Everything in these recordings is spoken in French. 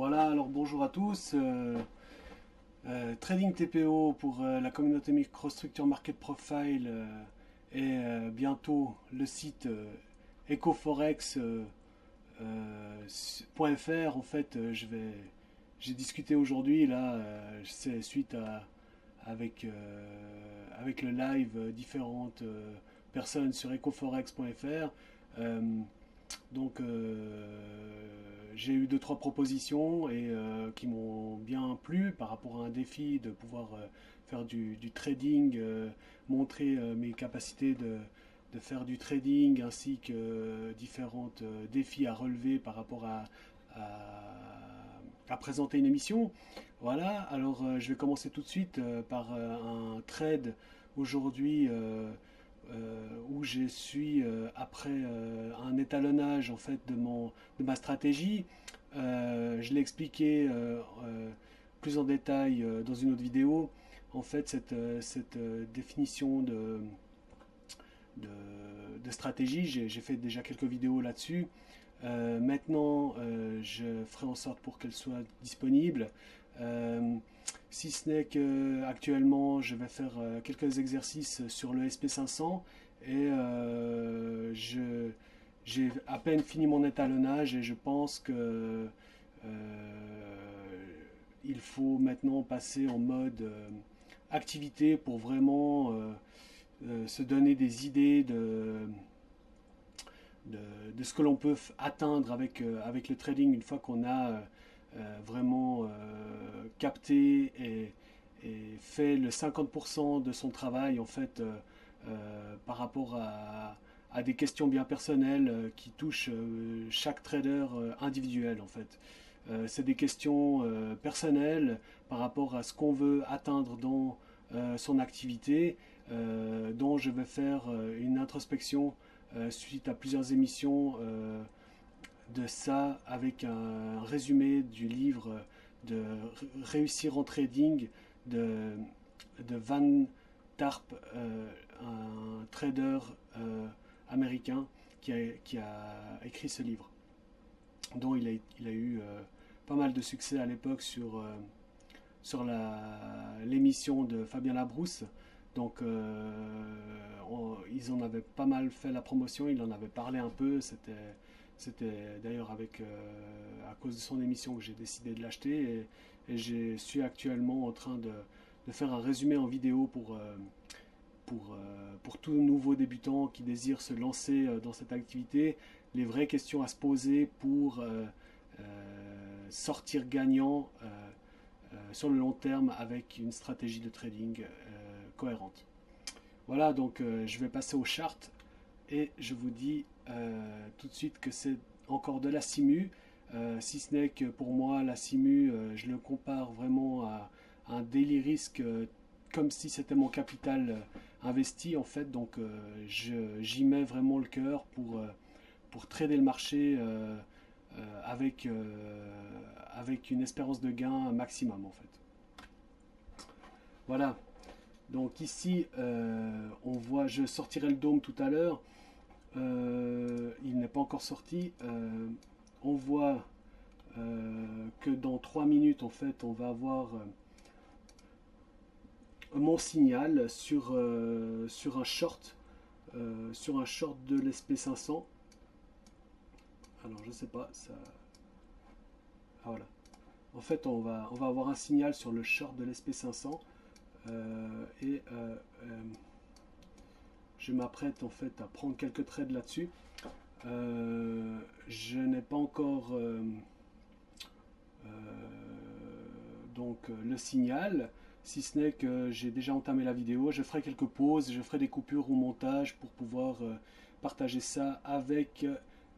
Voilà, alors bonjour à tous. Trading TPO pour la communauté microstructure Market Profile et bientôt le site ecoforex.fr. En fait, j'ai discuté aujourd'hui là, c'est suite à avec le live différentes personnes sur ecoforex.fr. J'ai eu deux trois propositions et qui m'ont bien plu par rapport à un défi de pouvoir faire du trading, montrer mes capacités de faire du trading ainsi que différents défis à relever par rapport à présenter une émission. Voilà, alors je vais commencer tout de suite par un trade aujourd'hui où je suis après un étalonnage en fait de ma stratégie. Je l'ai expliqué plus en détail dans une autre vidéo. En fait, cette définition de, de stratégie, j'ai fait déjà quelques vidéos là-dessus. Maintenant, je ferai en sorte pour qu'elle soit disponible. Euh, Si ce n'est que actuellement, je vais faire quelques exercices sur le SP500 et j'ai à peine fini mon étalonnage et je pense que il faut maintenant passer en mode activité pour vraiment se donner des idées de ce que l'on peut atteindre avec le trading une fois qu'on a vraiment capté et fait le 50% de son travail en fait par rapport à des questions bien personnelles qui touchent chaque trader individuel en fait. C'est des questions personnelles par rapport à ce qu'on veut atteindre dans son activité, dont je vais faire une introspection suite à plusieurs émissions de ça avec un résumé du livre de Réussir en trading de Van Tarp, un trader américain qui a écrit ce livre, dont il a eu pas mal de succès à l'époque sur l'émission de Fabien Labrousse. Donc ils en avaient pas mal fait la promotion, il en avait parlé un peu, c'était d'ailleurs à cause de son émission que j'ai décidé de l'acheter et je suis actuellement en train de faire un résumé en vidéo pour tout nouveau débutant qui désire se lancer dans cette activité, les vraies questions à se poser pour sortir gagnant sur le long terme avec une stratégie de trading cohérente. Voilà, donc je vais passer aux chartes et je vous dis tout de suite que c'est encore de la simu, si ce n'est que pour moi la simu, je le compare vraiment à un daily risk comme si c'était mon capital investi en fait, donc j'y mets vraiment le cœur pour trader le marché avec une espérance de gain maximum en fait. Voilà, donc ici on voit, je sortirai le dôme tout à l'heure. Il n'est pas encore sorti. On voit que dans 3 minutes, en fait, on va avoir mon signal sur un short de l'SP500. Alors, je sais pas, ça. Ah, voilà. En fait, on va avoir un signal sur le short de l'SP500 et je m'apprête en fait à prendre quelques trades là-dessus. Je n'ai pas encore le signal, si ce n'est que j'ai déjà entamé la vidéo. Je ferai quelques pauses, je ferai des coupures au montage pour pouvoir partager ça avec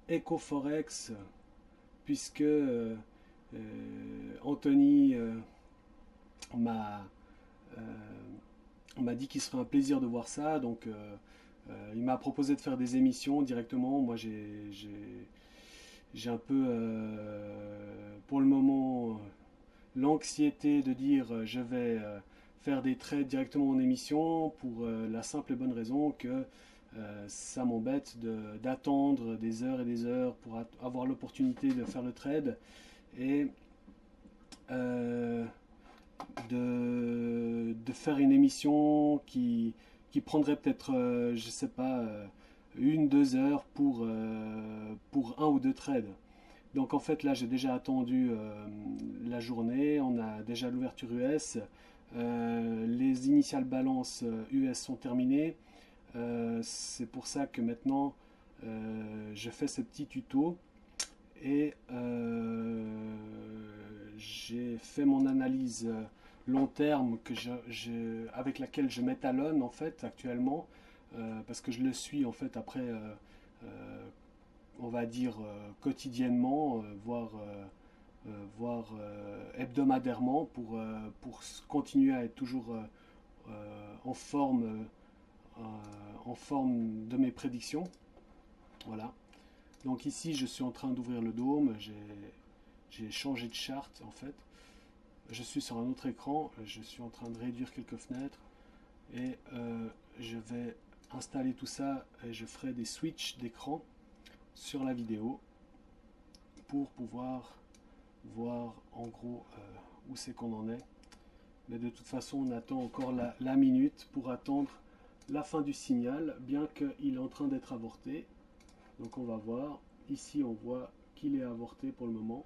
Ecoforex, puisque Anthony m'a euh, m'a dit qu'il serait un plaisir de voir ça, donc il m'a proposé de faire des émissions directement. Moi, j'ai un peu, pour le moment, l'anxiété de dire je vais faire des trades directement en émission pour la simple et bonne raison que ça m'embête d'attendre des heures et des heures pour avoir l'opportunité de faire le trade. Et euh, de faire une émission qui prendrait peut-être, je sais pas, 1, 2 heures pour un ou deux trades. Donc en fait là j'ai déjà attendu la journée, on a déjà l'ouverture US, les initiales balances US sont terminées. C'est pour ça que maintenant je fais ce petit tuto et j'ai fait mon analyse long terme avec laquelle je m'étalonne en fait actuellement, parce que je le suis en fait après, on va dire quotidiennement, voire hebdomadairement pour continuer à être toujours en euh, en forme de mes prédictions. Voilà. Donc ici, je suis en train d'ouvrir le dôme. J'ai changé de charte en fait. Je suis sur un autre écran. Je suis en train de réduire quelques fenêtres et je vais installer tout ça et je ferai des switches d'écran sur la vidéo pour pouvoir voir en gros où c'est qu'on en est. Mais de toute façon, on attend encore la minute pour attendre la fin du signal, bien qu'il est en train d'être avorté. Donc on va voir, ici on voit qu'il est avorté pour le moment,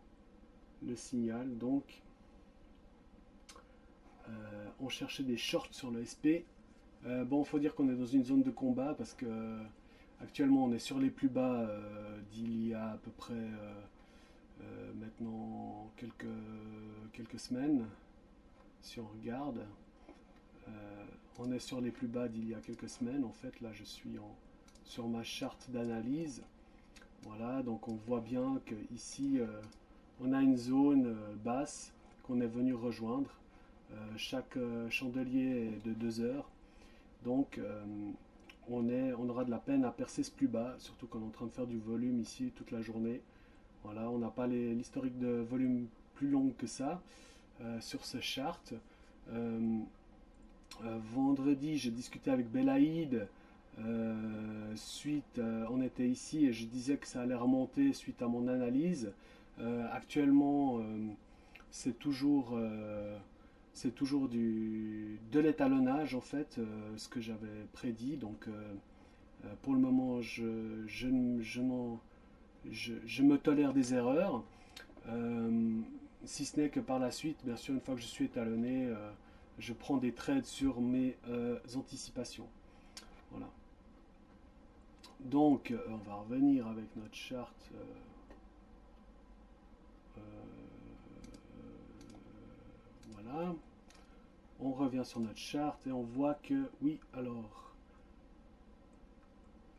le signal. Donc on cherchait des shorts sur le SP. Bon, il faut dire qu'on est dans une zone de combat parce que actuellement on est sur les plus bas d'il y a à peu près maintenant quelques semaines. Si on regarde, on est sur les plus bas d'il y a quelques semaines. En fait, là je suis sur ma charte d'analyse. Voilà, donc on voit bien que ici on a une zone basse qu'on est venu rejoindre. Chaque chandelier est de 2 heures. Donc on aura de la peine à percer ce plus bas, surtout qu'on est en train de faire du volume ici toute la journée. Voilà, on n'a pas l'historique de volume plus long que ça sur ce chart. Vendredi, j'ai discuté avec Belaïd. On était ici et je disais que ça allait remonter suite à mon analyse. Actuellement, c'est toujours, de l'étalonnage en fait, ce que j'avais prédit. Donc, pour le moment, je me tolère des erreurs. Si ce n'est que par la suite, bien sûr, une fois que je suis étalonné, je prends des trades sur mes anticipations. Voilà. Donc, on va revenir avec notre charte. Voilà. On revient sur notre charte et on voit que, oui, alors,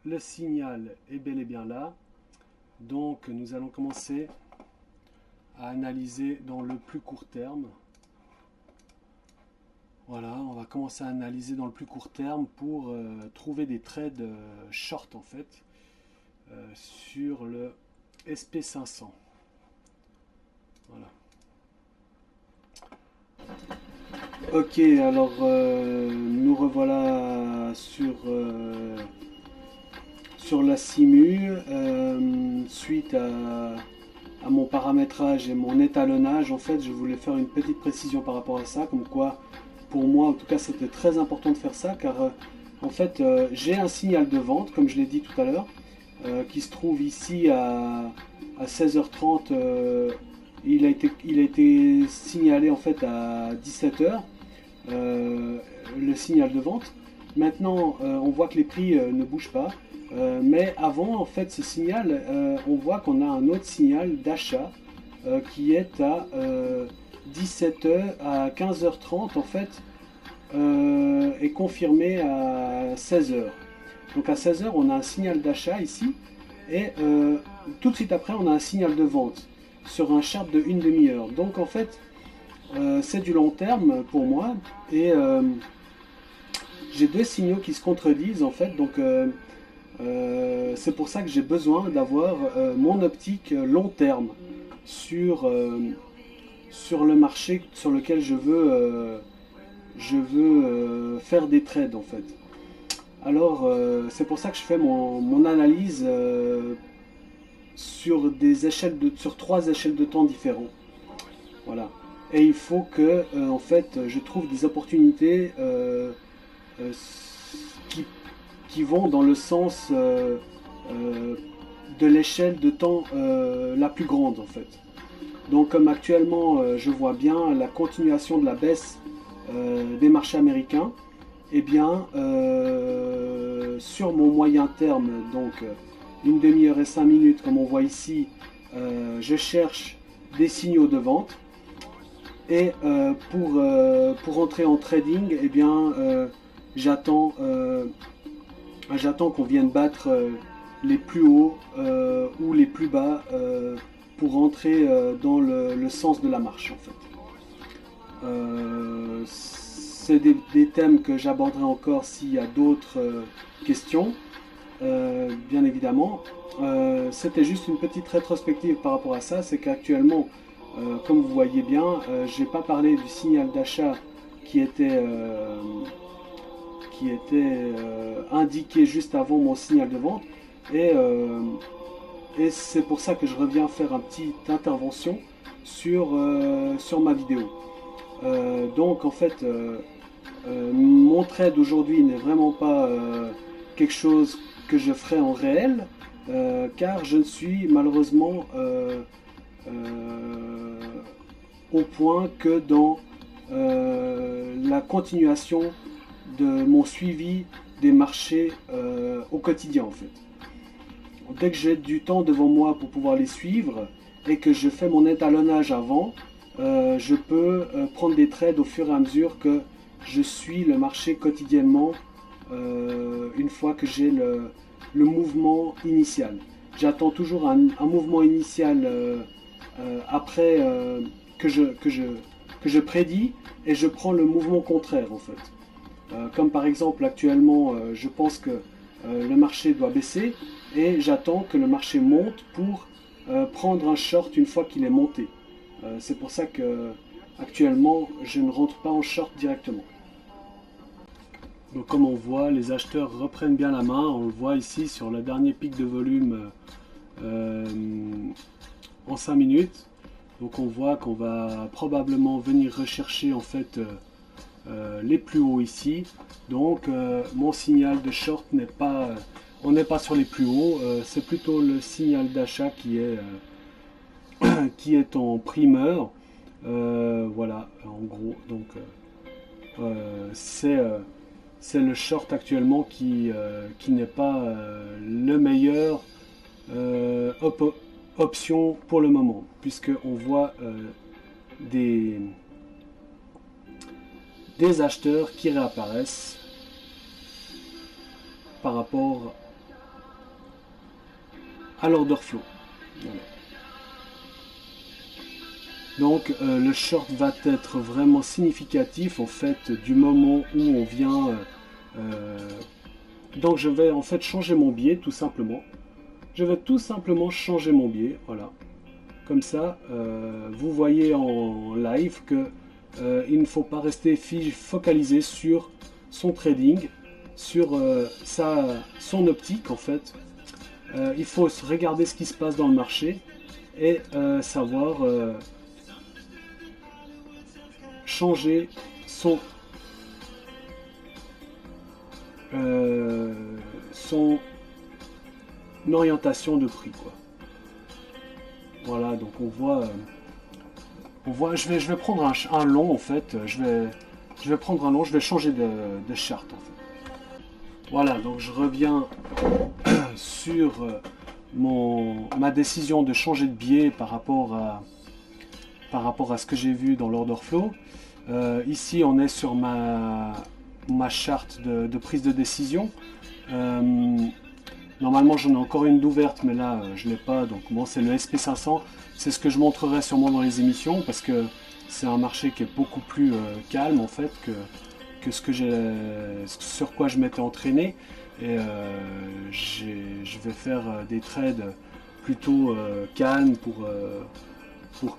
le signal est bel et bien là. Donc, nous allons commencer à analyser dans le plus court terme. Voilà, on va commencer à analyser dans le plus court terme pour trouver des trades short en fait sur le SP500. Voilà. Ok, alors nous revoilà sur la simu suite à mon paramétrage et mon étalonnage. En fait, je voulais faire une petite précision par rapport à ça, comme quoi pour moi en tout cas c'était très important de faire ça, car en fait j'ai un signal de vente comme je l'ai dit tout à l'heure qui se trouve ici à 16h30. Il a été signalé en fait à 17h, le signal de vente. Maintenant on voit que les prix ne bougent pas, mais avant en fait ce signal, on voit qu'on a un autre signal d'achat qui est à 17h à 15h30 en fait, est confirmé à 16h. Donc à 16h on a un signal d'achat ici et tout de suite après on a un signal de vente sur un chart de une demi-heure. Donc en fait c'est du long terme pour moi et j'ai deux signaux qui se contredisent en fait. Donc c'est pour ça que j'ai besoin d'avoir mon optique long terme sur le marché sur lequel je veux faire des trades en fait. Alors c'est pour ça que je fais mon analyse sur 3 échelles de temps différents. Voilà. et il faut que en fait je trouve des opportunités euh, qui, qui vont dans le sens euh, de l'échelle de temps la plus grande en fait. Donc comme actuellement je vois bien la continuation de la baisse des marchés américains, eh bien sur mon moyen terme, donc une demi-heure et 5 minutes comme on voit ici, je cherche des signaux de vente. Et pour entrer en trading, eh bien j'attends qu'on vienne battre les plus hauts ou les plus bas pour entrer dans le sens de la marche en fait. C'est des thèmes que j'aborderai encore s'il y a d'autres questions, bien évidemment. C'était juste une petite rétrospective par rapport à ça, c'est qu'actuellement, comme vous voyez bien, j'ai pas parlé du signal d'achat qui était, indiqué juste avant mon signal de vente. Et, euh, et c'est pour ça que je reviens faire une petite intervention sur ma vidéo. Donc en fait, mon trade aujourd'hui n'est vraiment pas quelque chose que je ferai en réel, car je ne suis malheureusement au point que dans la continuation de mon suivi des marchés au quotidien en fait. Dès que j'ai du temps devant moi pour pouvoir les suivre et que je fais mon étalonnage avant, je peux prendre des trades au fur et à mesure que je suis le marché quotidiennement une fois que j'ai le mouvement initial. J'attends toujours un mouvement initial après que je prédis et je prends le mouvement contraire en fait. Comme par exemple actuellement je pense que le marché doit baisser et j'attends que le marché monte pour prendre un short une fois qu'il est monté. C'est pour ça que actuellement je ne rentre pas en short directement. Donc comme on voit, les acheteurs reprennent bien la main. On le voit ici sur le dernier pic de volume euh, en 5 minutes. Donc on voit qu'on va probablement venir rechercher en fait les plus hauts ici. Donc mon signal de short n'est pas, on n'est pas sur les plus hauts. C'est plutôt le signal d'achat qui est en primeur. Voilà, en gros. Donc c'est le short actuellement qui n'est pas le meilleur option pour le moment, puisque on voit des acheteurs qui réapparaissent par rapport à l'order flow. Voilà. Donc le short va être vraiment significatif en fait du moment où on vient. Donc je vais en fait changer mon biais tout simplement. Je vais tout simplement changer mon biais, voilà. Comme ça, vous voyez en live que il ne faut pas rester focalisé sur son trading, sur son optique en fait. Il faut regarder ce qui se passe dans le marché et savoir changer son orientation de prix quoi. Voilà, donc on voit, je vais prendre un long en fait, je vais prendre un long, je vais changer de charte en fait. Voilà, donc je reviens sur ma décision de changer de biais par rapport à ce que j'ai vu dans l'order flow. Ici on est sur ma charte de prise de décision. Normalement j'en ai encore une d'ouverte mais là je ne l'ai pas, donc bon c'est le SP500, c'est ce que je montrerai sûrement dans les émissions parce que c'est un marché qui est beaucoup plus calme en fait que sur quoi je m'étais entraîné et je vais faire des trades plutôt calmes pour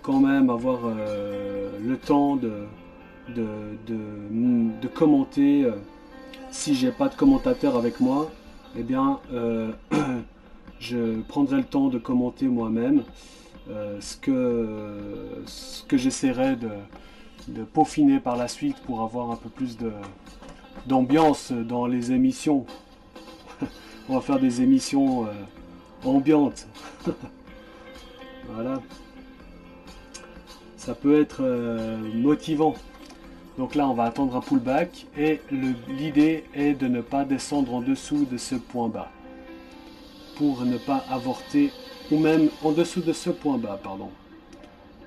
quand même avoir le temps de commenter si j'ai pas de commentateur avec moi. Eh bien, je prendrai le temps de commenter moi-même. ce que j'essaierai de peaufiner par la suite pour avoir un peu plus d'ambiance dans les émissions. On va faire des émissions ambiantes. Voilà. Ça peut être motivant. Donc là, on va attendre un pullback et l'idée est de ne pas descendre en dessous de ce point bas pour ne pas avorter, ou même en dessous de ce point bas, pardon,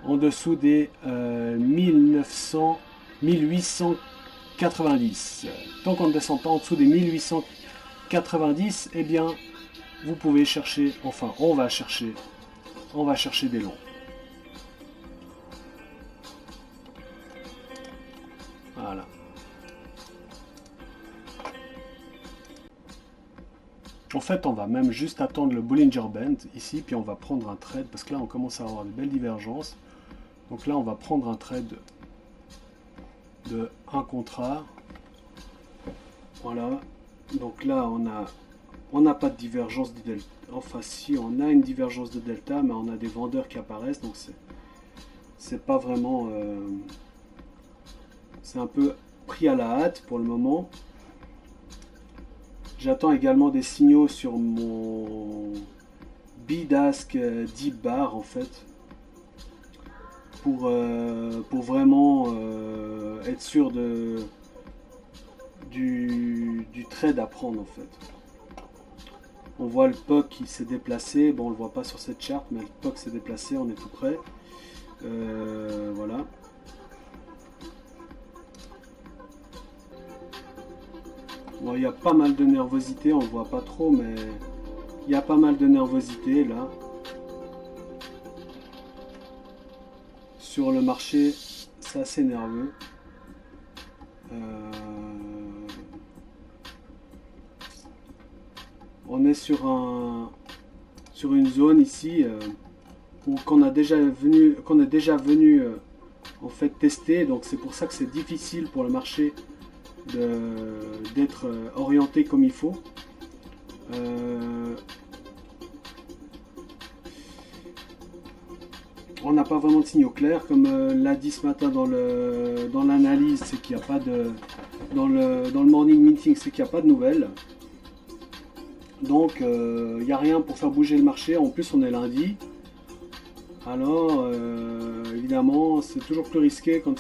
en dessous des 1890. Tant qu'on ne descend pas en dessous des 1890, eh bien, vous pouvez chercher, enfin, on va chercher des longs. Voilà. En fait, on va même juste attendre le Bollinger Band ici, puis on va prendre un trade, parce que là, on commence à avoir de belles divergences. Donc là, on va prendre un trade de un contrat. Voilà. Donc là, on n'a pas de divergence de delta. Enfin, si, on a une divergence de delta, mais on a des vendeurs qui apparaissent, donc c'est pas vraiment... c'est un peu pris à la hâte pour le moment. J'attends également des signaux sur mon Bidask Deep Bar en fait. Pour vraiment être sûr du trade à prendre en fait. On voit le POC qui s'est déplacé. Bon, on le voit pas sur cette charte, mais le POC s'est déplacé, on est tout près. Voilà. Bon, il y a pas mal de nervosité, on ne le voit pas trop, mais il y a pas mal de nervosité là. Sur le marché, c'est assez nerveux. On est sur une zone ici qu'on est déjà venu en fait tester, donc c'est pour ça que c'est difficile pour le marché d'être orienté comme il faut. On n'a pas vraiment de signaux clairs, comme l'a dit ce matin dans l'analyse, c'est qu'il n'y a pas de dans le morning meeting, c'est qu'il n'y a pas de nouvelles. Donc il n'y a rien pour faire bouger le marché. En plus, on est lundi. Alors évidemment, c'est toujours plus risqué quand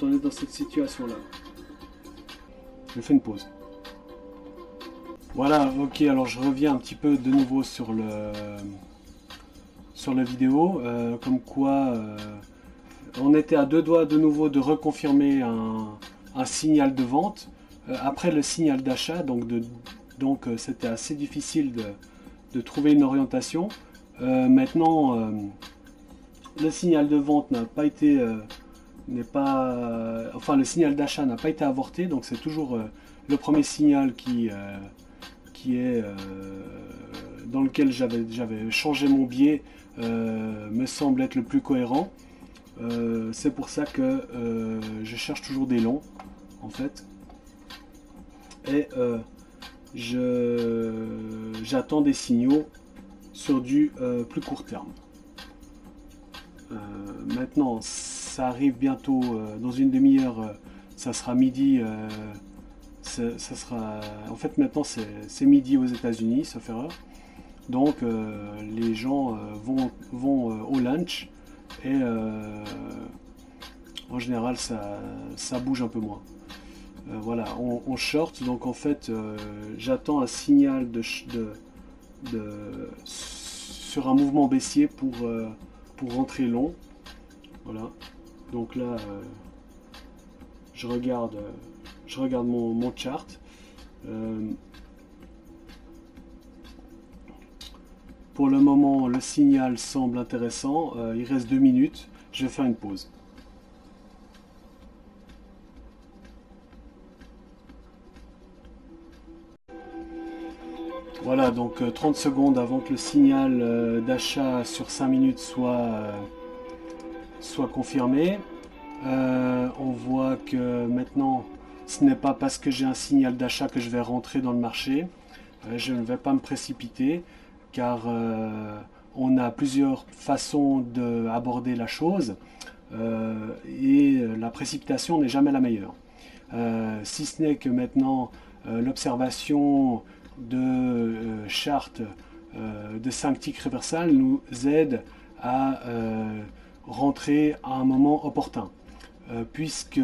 on est dans cette situation là. Je fais une pause. Voilà, ok, alors je reviens un petit peu de nouveau sur la vidéo, comme quoi on était à deux doigts de nouveau de reconfirmer un signal de vente après le signal d'achat, donc c'était assez difficile de trouver une orientation. Maintenant, le signal de vente n'a pas été enfin le signal d'achat n'a pas été avorté, donc c'est toujours le premier signal qui est dans lequel j'avais changé mon biais me semble être le plus cohérent. C'est pour ça que je cherche toujours des longs en fait, et j'attends des signaux sur du plus court terme. Maintenant, ça arrive bientôt, dans une demi-heure, ça sera midi. Ça sera, en fait, maintenant c'est midi aux États-Unis, sauf erreur. Donc les gens vont au lunch et en général ça bouge un peu moins. Voilà, on short, donc en fait j'attends un signal sur un mouvement baissier pour rentrer long. Voilà, donc là je regarde mon chart. Pour le moment, le signal semble intéressant. Il reste 2 minutes. Je vais faire une pause. Voilà, donc 30 secondes avant que le signal d'achat sur 5 minutes soit confirmé. On voit que maintenant, ce n'est pas parce que j'ai un signal d'achat que je vais rentrer dans le marché. Je ne vais pas me précipiter, car on a plusieurs façons d'aborder la chose et la précipitation n'est jamais la meilleure. Si ce n'est que maintenant l'observation de chartes de 5 ticks reversal nous aide à rentrer à un moment opportun. Puisque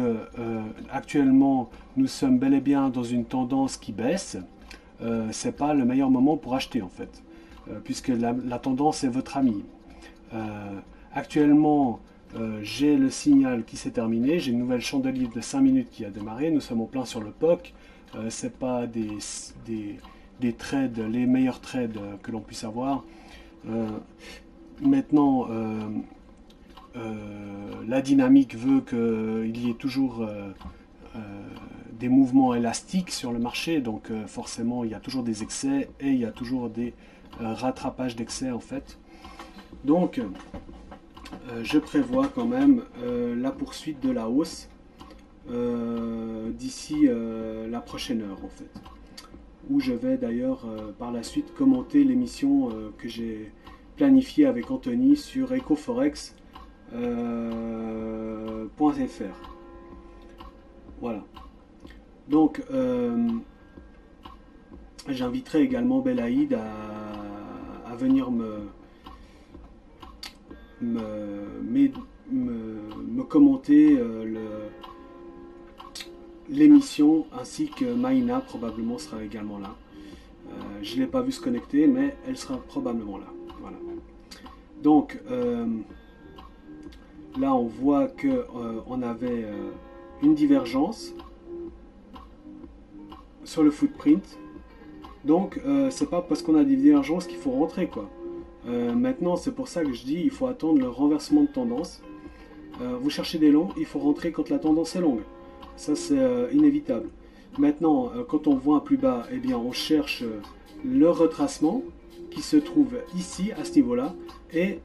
actuellement nous sommes bel et bien dans une tendance qui baisse, c'est pas le meilleur moment pour acheter en fait, puisque la tendance est votre ami. Actuellement, j'ai le signal qui s'est terminé, j'ai une nouvelle chandelier de 5 minutes qui a démarré, nous sommes en plein sur le POC, c'est pas des trades, les meilleurs trades que l'on puisse avoir. Maintenant, la dynamique veut qu'il y ait toujours des mouvements élastiques sur le marché, donc forcément il y a toujours des excès et il y a toujours des rattrapages d'excès en fait. Donc je prévois quand même la poursuite de la hausse d'ici la prochaine heure en fait, où je vais d'ailleurs par la suite commenter l'émission que j'ai planifiée avec Anthony sur EcoForex. .fr. Voilà. Donc j'inviterai également Belaïd à venir me commenter l'émission, ainsi que Maïna probablement sera également là. Je ne l'ai pas vu se connecter, mais elle sera probablement là. Voilà. Donc là on voit que on avait une divergence sur le footprint, donc c'est pas parce qu'on a des divergences qu'il faut rentrer quoi. Maintenant c'est pour ça que je dis il faut attendre le renversement de tendance. Vous cherchez des longs, il faut rentrer quand la tendance est longue, ça c'est inévitable. Maintenant quand on voit un plus bas, eh bien on cherche le retracement qui se trouve ici à ce niveau là, et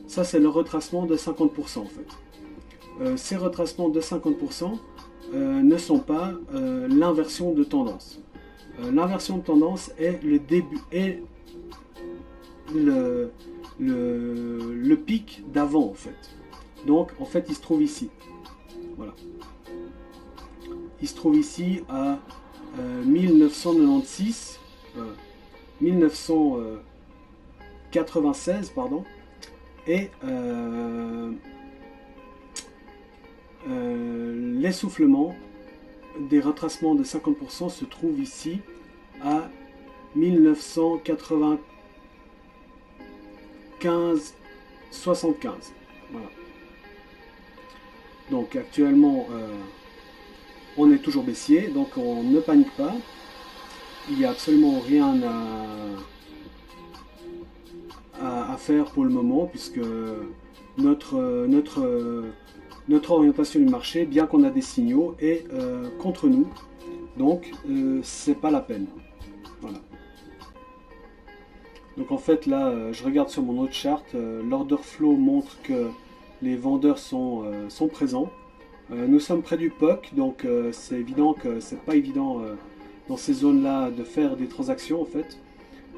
ça c'est le retracement de 50% en fait. Ces retracements de 50% ne sont pas l'inversion de tendance. L'inversion de tendance est le début, est le pic d'avant en fait. Donc en fait il se trouve ici. Voilà. Il se trouve ici à 1996, 1996 pardon. Et l'essoufflement des retracements de 50% se trouve ici à 1995-75. Voilà. Donc actuellement on est toujours baissier, donc on ne panique pas. Il n'y a absolument rien à faire pour le moment, puisque notre orientation du marché, bien qu'on a des signaux, est contre nous, donc c'est pas la peine. Voilà. Donc en fait là je regarde sur mon autre chart, l'order flow montre que les vendeurs sont présents. Nous sommes près du POC, donc c'est évident que c'est pas évident dans ces zones là de faire des transactions en fait,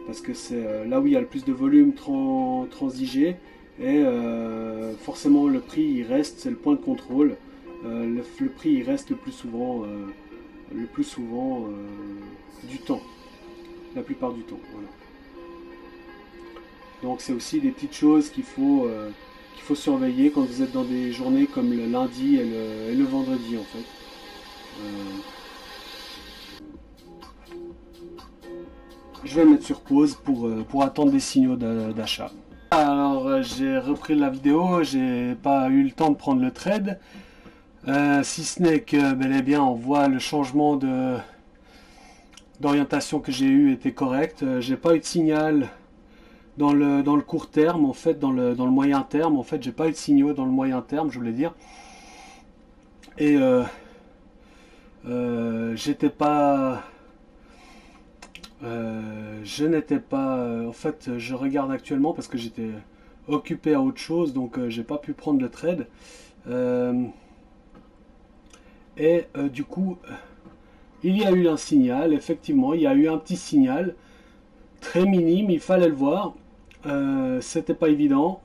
parce que c'est là où il y a le plus de volume transigé, et forcément le prix il reste, c'est le point de contrôle, le prix il reste le plus souvent du temps, la plupart du temps. Voilà. Donc c'est aussi des petites choses qu'il faut surveiller quand vous êtes dans des journées comme le lundi et le vendredi en fait. Je vais mettre sur pause pour attendre des signaux d'achat. Alors j'ai repris la vidéo, j'ai pas eu le temps de prendre le trade, si ce n'est que bel et bien on voit le changement d'orientation que j'ai eu était correct. J'ai pas eu de signal dans le court terme, en fait dans le moyen terme, en fait j'ai pas eu de signaux dans le moyen terme, je voulais dire, et j'étais pas je n'étais pas en fait je regarde actuellement parce que j'étais occupé à autre chose, donc j'ai pas pu prendre le trade, et du coup il y a eu un signal, effectivement il y a eu un petit signal très minime, il fallait le voir. C'était pas évident,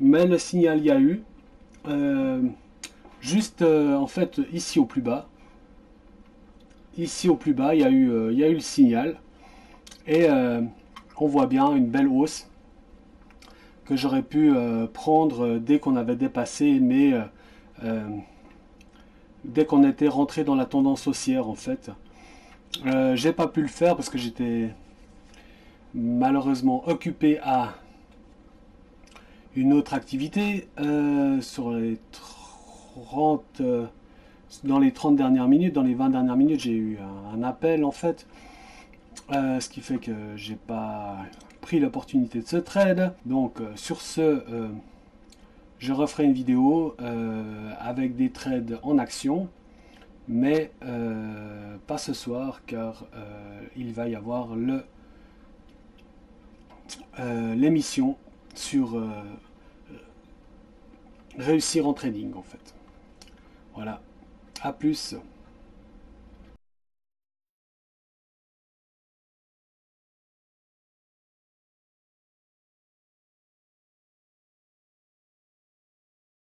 mais le signal il y a eu. Euh, Juste en fait ici au plus bas. Ici au plus bas, il y a eu le signal. Et on voit bien une belle hausse que j'aurais pu prendre dès qu'on avait dépassé, mais dès qu'on était rentré dans la tendance haussière en fait. J'ai pas pu le faire parce que j'étais malheureusement occupé à une autre activité sur les 30 dans les 30 dernières minutes, dans les 20 dernières minutes, j'ai eu un appel en fait, ce qui fait que j'ai pas pris l'opportunité de ce trade. Donc sur ce, je referai une vidéo avec des trades en action, mais pas ce soir car il va y avoir l'émission sur réussir en trading en fait. Voilà, à plus.